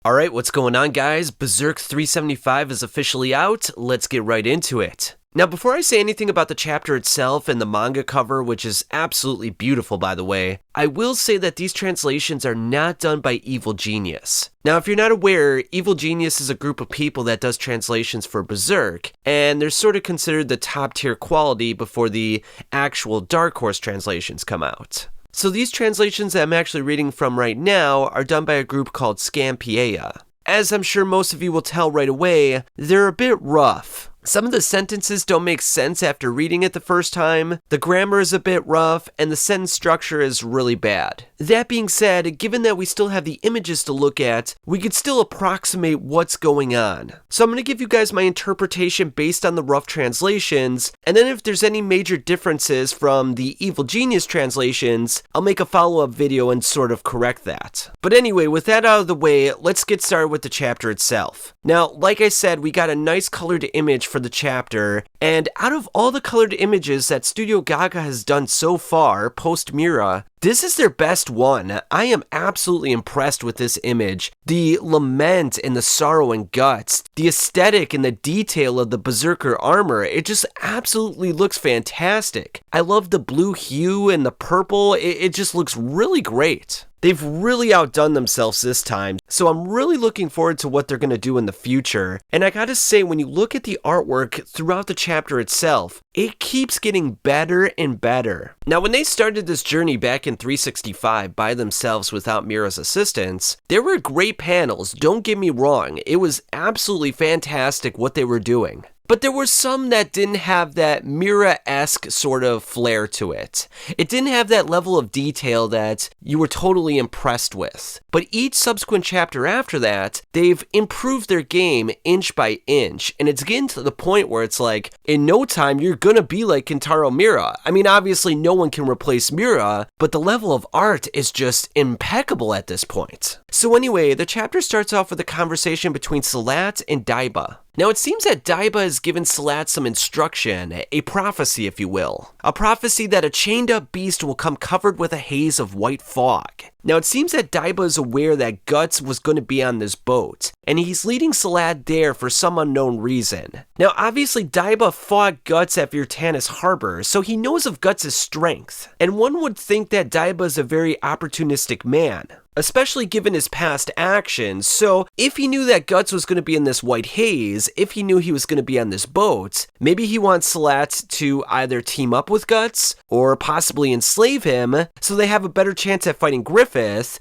Alright, what's going on, guys? Berserk 375 is officially out. Let's get right into it. Now, before I say anything about the chapter itself and the manga cover, which is absolutely beautiful by the way, I will say that these translations are not done by Evil Genius. Now, if you're not aware, Evil Genius is a group of people that does translations for Berserk, and they're sort of considered the top tier quality before the actual Dark Horse translations come out. So these translations that I'm actually reading from right now are done by a group called Scampiea. As I'm sure most of you will tell right away, they're a bit rough. Some of the sentences don't make sense after reading it the first time, the grammar is a bit rough, and the sentence structure is really bad. That being said, given that we still have the images to look at, we could still approximate what's going on. So I'm going to give you guys my interpretation based on the rough translations, and then if there's any major differences from the Evil Genius translations, I'll make a follow-up video and sort of correct that. But anyway, with that out of the way, let's get started with the chapter itself. Now, like I said, we got a nice colored image for the chapter, and out of all the colored images that Studio Gaga has done so far, post-Mira, this is their best one. I am absolutely impressed with this image. The lament and the sorrow and guts, the aesthetic and the detail of the Berserker armor, it just absolutely looks fantastic. I love the blue hue and the purple, it just looks really great. They've really outdone themselves this time, so I'm really looking forward to what they're going to do in the future. And I gotta say, when you look at the artwork throughout the chapter itself, it keeps getting better and better. Now, when they started this journey back in 365 by themselves without Mira's assistance, there were great panels, don't get me wrong, it was absolutely fantastic what they were doing. But there were some that didn't have that Mira-esque sort of flair to it. It didn't have that level of detail that you were totally impressed with. But each subsequent chapter after that, they've improved their game inch by inch, and it's getting to the point where it's like, in no time, you're gonna be like Kentaro Mira. I mean, obviously no one can replace Mira, but the level of art is just impeccable at this point. So anyway, the chapter starts off with a conversation between Salat and Daiba. Now, it seems that Daiba has given Salat some instruction, a prophecy if you will. A prophecy that a chained up beast will come covered with a haze of white fog. Now, it seems that Daiba is aware that Guts was going to be on this boat, and he's leading Salat there for some unknown reason. Now, obviously, Daiba fought Guts at Virtanis Harbor, so he knows of Guts' strength, and one would think that Daiba is a very opportunistic man, especially given his past actions. So if he knew that Guts was going to be in this white haze, if he knew he was going to be on this boat, maybe he wants Salat to either team up with Guts or possibly enslave him so they have a better chance at fighting Griffith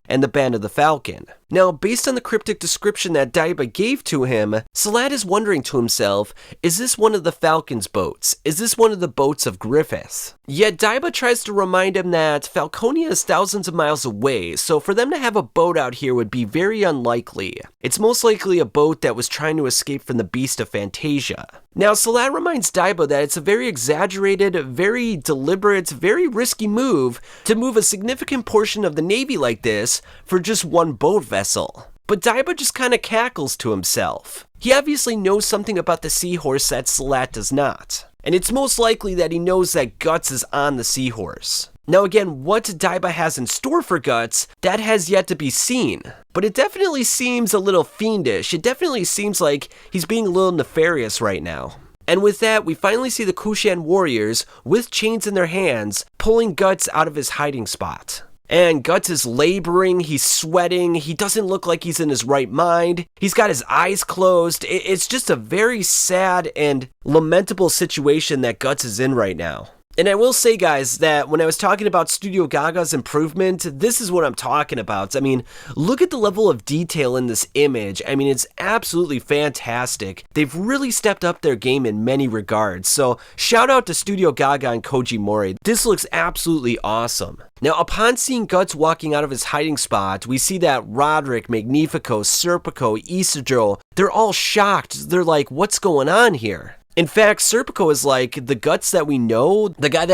and the Band of the Falcon. Now, based on the cryptic description that Daiba gave to him, Salat is wondering to himself, is this one of the Falcon's boats? Is this one of the boats of Griffith? Yet Daiba tries to remind him that Falconia is thousands of miles away, so for them to have a boat out here would be very unlikely. It's most likely a boat that was trying to escape from the Beast of Fantasia. Now, Salat reminds Daiba that it's a very exaggerated, very deliberate, very risky move to move a significant portion of the Navy like this for just one boat vessel. But Daiba just kind of cackles to himself. He obviously knows something about the seahorse that Salat does not. And it's most likely that he knows that Guts is on the seahorse. Now again, what Daiba has in store for Guts, that has yet to be seen. But it definitely seems a little fiendish. It definitely seems like he's being a little nefarious right now. And with that, we finally see the Kushan warriors, with chains in their hands, pulling Guts out of his hiding spot. And Guts is laboring, he's sweating, he doesn't look like he's in his right mind, he's got his eyes closed. It's just a very sad and lamentable situation that Guts is in right now. And I will say, guys, that when I was talking about Studio Gaga's improvement, this is what I'm talking about. I mean, look at the level of detail in this image. I mean, it's absolutely fantastic. They've really stepped up their game in many regards. So shout out to Studio Gaga and Koji Mori. This looks absolutely awesome. Now, upon seeing Guts walking out of his hiding spot, we see that Roderick, Magnifico, Serpico, Isidro, they're all shocked. They're like, what's going on here? In fact, Serpico is like, the Guts that we know, the guy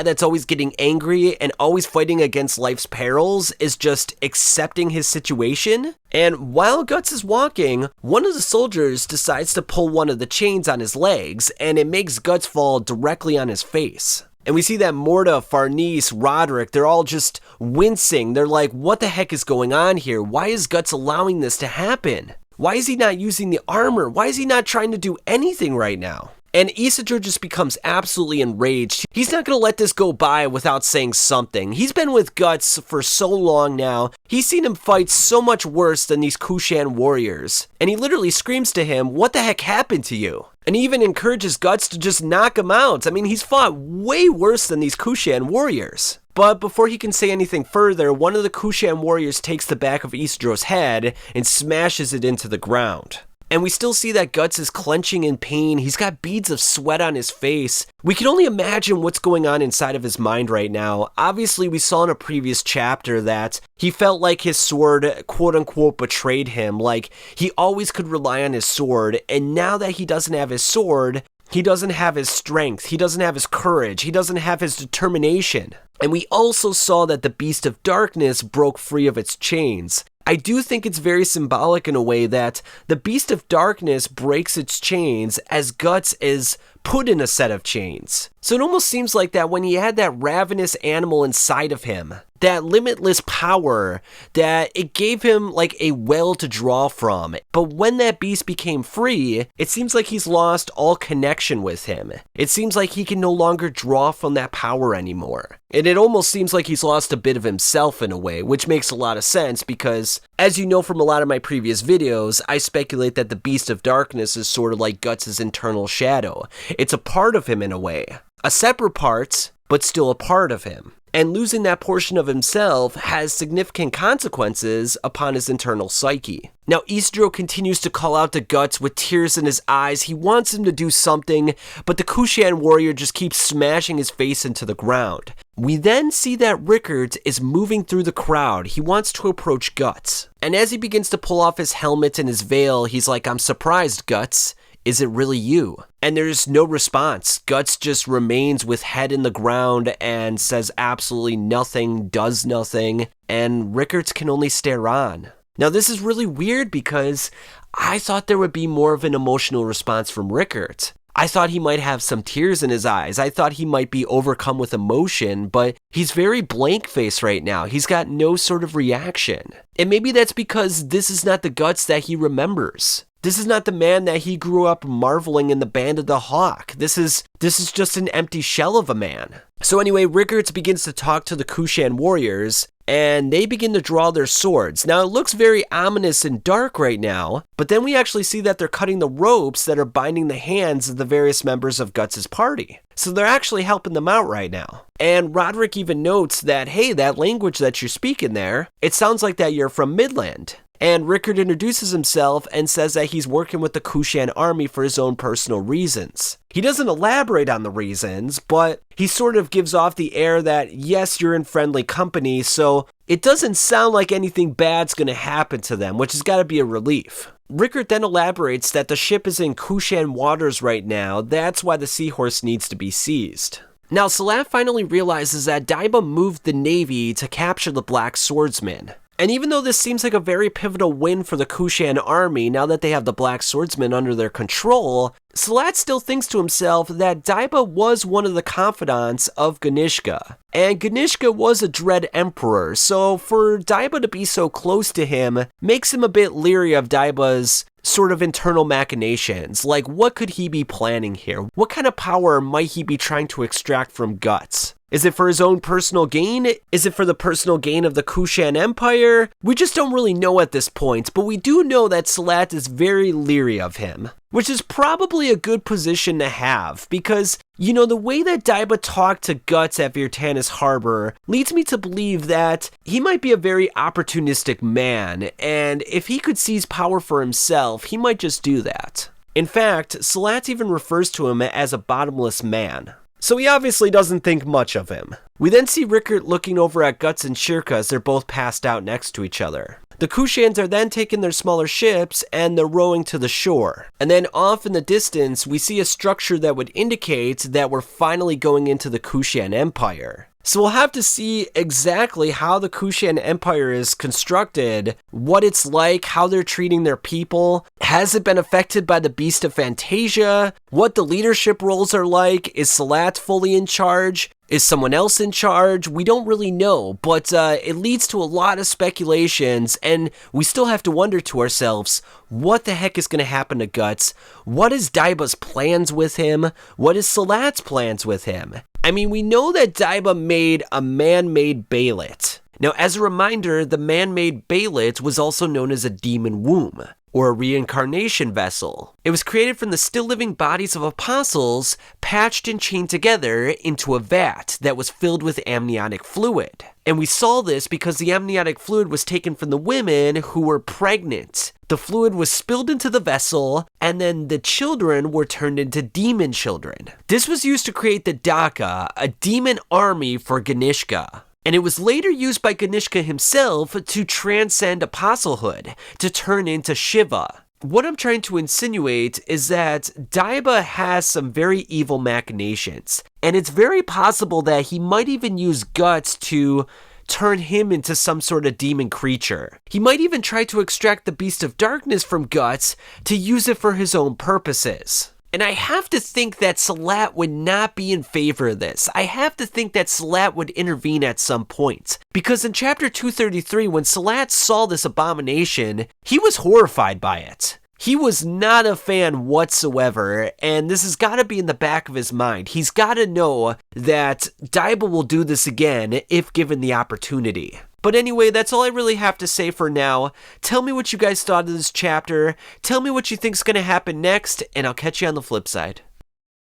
that's always getting angry and always fighting against life's perils is just accepting his situation. And while Guts is walking, one of the soldiers decides to pull one of the chains on his legs, and it makes Guts fall directly on his face. And we see that Morta, Farnese, Roderick, they're all just wincing. They're like, what the heck is going on here? Why is Guts allowing this to happen? Why is he not using the armor? Why is he not trying to do anything right now? And Isidro just becomes absolutely enraged. He's not going to let this go by without saying something. He's been with Guts for so long now. He's seen him fight so much worse than these Kushan warriors. And he literally screams to him, what the heck happened to you? And he even encourages Guts to just knock him out. I mean, he's fought way worse than these Kushan warriors. But before he can say anything further, one of the Kushan warriors takes the back of Isidro's head and smashes it into the ground. And we still see that Guts is clenching in pain. He's got beads of sweat on his face. We can only imagine what's going on inside of his mind right now. Obviously, we saw in a previous chapter that he felt like his sword, quote-unquote, betrayed him. Like, he always could rely on his sword. And now that he doesn't have his sword, he doesn't have his strength. He doesn't have his courage. He doesn't have his determination. And we also saw that the Beast of Darkness broke free of its chains. I do think it's very symbolic in a way that the Beast of Darkness breaks its chains as Guts is put in a set of chains. So it almost seems like that when he had that ravenous animal inside of him, that limitless power, that it gave him like a well to draw from. But when that beast became free, it seems like he's lost all connection with him. It seems like he can no longer draw from that power anymore. And it almost seems like he's lost a bit of himself in a way, which makes a lot of sense because, as you know from a lot of my previous videos, I speculate that the Beast of Darkness is sort of like Guts' internal shadow. It's a part of him in a way. A separate part, but still a part of him. And losing that portion of himself has significant consequences upon his internal psyche. Now, Isidro continues to call out to Guts with tears in his eyes. He wants him to do something, but the Kushan warrior just keeps smashing his face into the ground. We then see that Rickert is moving through the crowd. He wants to approach Guts. And as he begins to pull off his helmet and his veil, he's like, I'm surprised, Guts. Is it really you? And there's no response. Guts just remains with head in the ground and says absolutely nothing, does nothing, and Rickert can only stare on. Now this is really weird because I thought there would be more of an emotional response from Rickert. I thought he might have some tears in his eyes. I thought he might be overcome with emotion, but he's very blank-faced right now. He's got no sort of reaction. And maybe that's because this is not the Guts that he remembers. This is not the man that he grew up marveling in the Band of the Hawk. This is just an empty shell of a man. So anyway, Rickert begins to talk to the Kushan warriors, and they begin to draw their swords. Now, it looks very ominous and dark right now, but then we actually see that they're cutting the ropes that are binding the hands of the various members of Guts' party. So they're actually helping them out right now. And Roderick even notes that, hey, that language that you're speaking there, it sounds like that you're from Midland. And Rickert introduces himself and says that he's working with the Kushan army for his own personal reasons. He doesn't elaborate on the reasons, but he sort of gives off the air that, yes, you're in friendly company, so it doesn't sound like anything bad's going to happen to them, which has got to be a relief. Rickert then elaborates that the ship is in Kushan waters right now. That's why the Seahorse needs to be seized. Now, Salat finally realizes that Daiba moved the Navy to capture the Black Swordsman. And even though this seems like a very pivotal win for the Kushan army, now that they have the Black Swordsman under their control, Salat still thinks to himself that Daiba was one of the confidants of Ganishka. And Ganishka was a Dread Emperor, so for Daiba to be so close to him makes him a bit leery of Daiba's sort of internal machinations. Like, what could he be planning here? What kind of power might he be trying to extract from Guts? Is it for his own personal gain? Is it for the personal gain of the Kushan Empire? We just don't really know at this point, but we do know that Salat is very leery of him, which is probably a good position to have, because, you know, the way that Daiba talked to Guts at Virtanis Harbor leads me to believe that he might be a very opportunistic man, and if he could seize power for himself, he might just do that. In fact, Salat even refers to him as a bottomless man. So he obviously doesn't think much of him. We then see Rickert looking over at Guts and Shirka as they're both passed out next to each other. The Kushans are then taking their smaller ships and they're rowing to the shore. And then off in the distance, we see a structure that would indicate that we're finally going into the Kushan Empire. So we'll have to see exactly how the Kushan Empire is constructed, what it's like, how they're treating their people. Has it been affected by the Beast of Fantasia? What the leadership roles are like? Is Salat fully in charge? Is someone else in charge? We don't really know, but it leads to a lot of speculations, and we still have to wonder to ourselves, what the heck is going to happen to Guts? What is Daiba's plans with him? What is Salat's plans with him? I mean, we know that Daiba made a man-made Bailet. Now, as a reminder, the man-made Bailet was also known as a demon womb, or a reincarnation vessel. It was created from the still-living bodies of apostles, patched and chained together into a vat that was filled with amniotic fluid. And we saw this because the amniotic fluid was taken from the women who were pregnant. The fluid was spilled into the vessel, and then the children were turned into demon children. This was used to create the Daka, a demon army for Ganishka. And it was later used by Ganishka himself to transcend apostlehood, to turn into Shiva. What I'm trying to insinuate is that Daiba has some very evil machinations, and it's very possible that he might even use Guts to turn him into some sort of demon creature. He might even try to extract the Beast of Darkness from Guts to use it for his own purposes. And I have to think that Salat would not be in favor of this. I have to think that Salat would intervene at some point. Because in chapter 233, when Salat saw this abomination, he was horrified by it. He was not a fan whatsoever, and this has got to be in the back of his mind. He's got to know that Daiba will do this again if given the opportunity. But anyway, that's all I really have to say for now. Tell me what you guys thought of this chapter. Tell me what you think's going to happen next, and I'll catch you on the flip side.